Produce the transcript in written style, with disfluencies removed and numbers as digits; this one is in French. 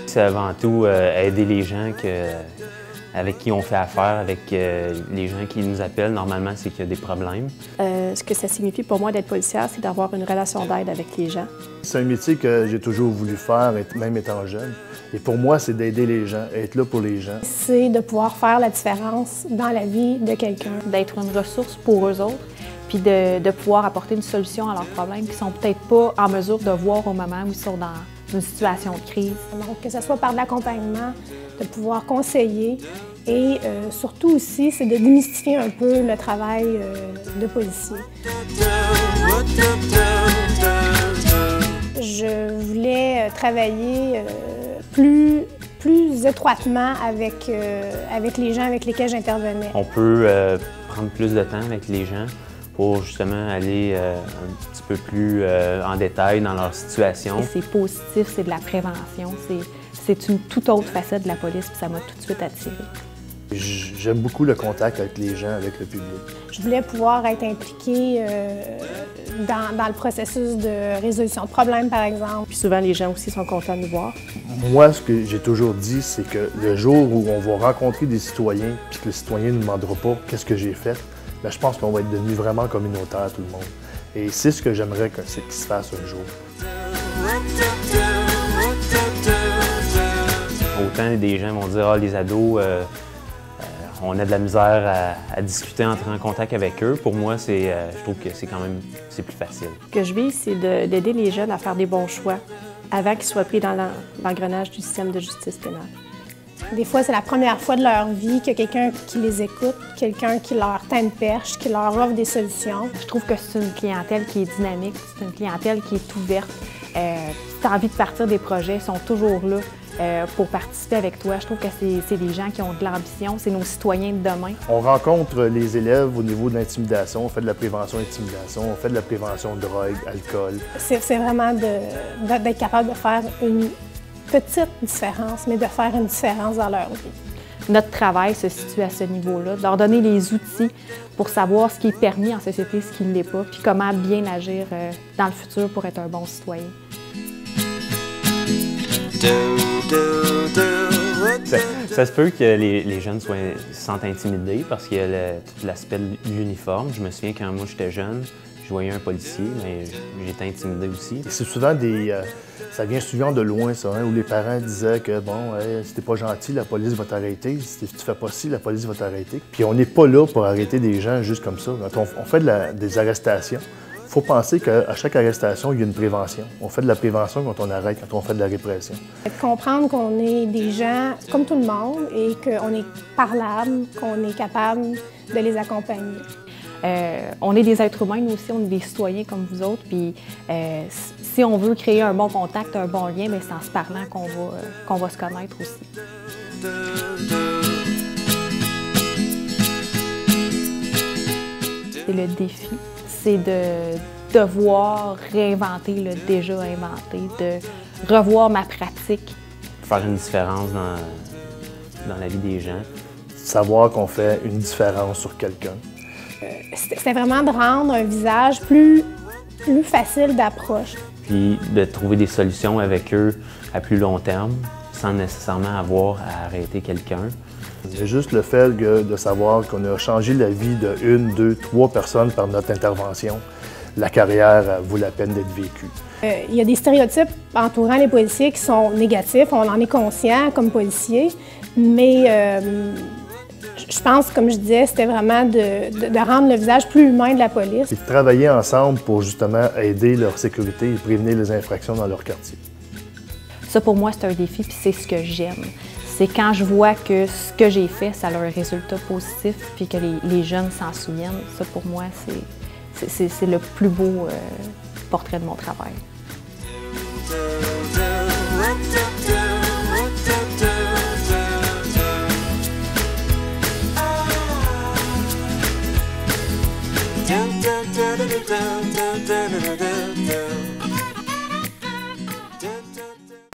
C'est avant tout aider les gens avec qui on fait affaire, avec les gens qui nous appellent. Normalement, c'est qu'il y a des problèmes. Ce que ça signifie pour moi d'être policière, c'est d'avoir une relation d'aide avec les gens. C'est un métier que j'ai toujours voulu faire, même étant jeune. Et pour moi, c'est d'aider les gens, être là pour les gens. C'est de pouvoir faire la différence dans la vie de quelqu'un. D'être une ressource pour eux autres, puis de pouvoir apporter une solution à leurs problèmes qu'ils ne sont peut-être pas en mesure de voir au moment où ils sont dans une situation de crise. Donc, que ce soit par de l'accompagnement, de pouvoir conseiller et surtout aussi, c'est de démystifier un peu le travail de policier. Je voulais travailler plus étroitement avec les gens avec lesquels j'intervenais. On peut prendre plus de temps avec les gens pour justement aller un petit peu plus en détail dans leur situation. C'est positif, c'est de la prévention, c'est une toute autre facette de la police, puis ça m'a tout de suite attirée. J'aime beaucoup le contact avec les gens, avec le public. Je voulais pouvoir être impliquée dans le processus de résolution de problèmes, par exemple. Puis souvent, les gens aussi sont contents de nous voir. Moi, ce que j'ai toujours dit, c'est que le jour où on va rencontrer des citoyens, puis que le citoyen ne nous demandera pas qu'est-ce que j'ai fait, bien, je pense qu'on va être devenu vraiment communautaire, tout le monde. Et c'est ce que j'aimerais qu'il se fasse un jour. Autant des gens vont dire « Ah, les ados, on a de la misère à discuter, entrer en contact avec eux. » Pour moi, je trouve que c'est quand même plus facile. Ce que je vis, c'est d'aider les jeunes à faire des bons choix avant qu'ils soient pris dans l'engrenage du système de justice pénale. Des fois, c'est la première fois de leur vie qu'il y a quelqu'un qui les écoute, quelqu'un qui leur tend une perche, qui leur offre des solutions. Je trouve que c'est une clientèle qui est dynamique, c'est une clientèle qui est ouverte. Si tu as envie de partir des projets, ils sont toujours là pour participer avec toi. Je trouve que c'est des gens qui ont de l'ambition, c'est nos citoyens de demain. On rencontre les élèves au niveau de l'intimidation, on fait de la prévention d'intimidation, on fait de la prévention de drogue, alcool. C'est vraiment d'être capable de faire une petite différence, mais de faire une différence dans leur vie. Notre travail se situe à ce niveau-là, de leur donner les outils pour savoir ce qui est permis en société, ce qui ne l'est pas, puis comment bien agir dans le futur pour être un bon citoyen. Ça se peut que les jeunes se sentent intimidés parce qu'il y a tout l'aspect de l'uniforme. Je me souviens quand moi j'étais jeune, je voyais un policier, mais j'étais intimidé aussi. C'est souvent ça vient souvent de loin, ça, hein, où les parents disaient que, bon, hey, si t'es pas gentil, la police va t'arrêter. Si tu fais pas ci, la police va t'arrêter. Puis on n'est pas là pour arrêter des gens juste comme ça. Quand on fait des arrestations, il faut penser qu'à chaque arrestation, il y a une prévention. On fait de la prévention quand on arrête, quand on fait de la répression. Comprendre qu'on est des gens comme tout le monde et qu'on est parlable, qu'on est capable de les accompagner. On est des êtres humains, nous aussi, on est des citoyens comme vous autres. Puis si on veut créer un bon contact, un bon lien, c'est en se parlant qu'on va se connaître aussi. C'est le défi, c'est de devoir réinventer le déjà inventé, de revoir ma pratique. Faire une différence dans la vie des gens. Savoir qu'on fait une différence sur quelqu'un. C'était vraiment de rendre un visage plus facile d'approche. Puis de trouver des solutions avec eux à plus long terme, sans nécessairement avoir à arrêter quelqu'un. C'est juste le fait de savoir qu'on a changé la vie de 1, 2, 3 personnes par notre intervention. La carrière vaut la peine d'être vécue. Il y a des stéréotypes entourant les policiers qui sont négatifs, on en est conscient comme policiers, mais je pense, comme je disais, c'était vraiment de rendre le visage plus humain de la police. C'est de travailler ensemble pour justement aider leur sécurité et prévenir les infractions dans leur quartier. Ça, pour moi, c'est un défi, puis c'est ce que j'aime. C'est quand je vois que ce que j'ai fait, ça a un résultat positif, puis que les jeunes s'en souviennent. Ça, pour moi, c'est le plus beau portrait de mon travail. Dun, dun, dun, dun, dun, dun, dun, dun, dun.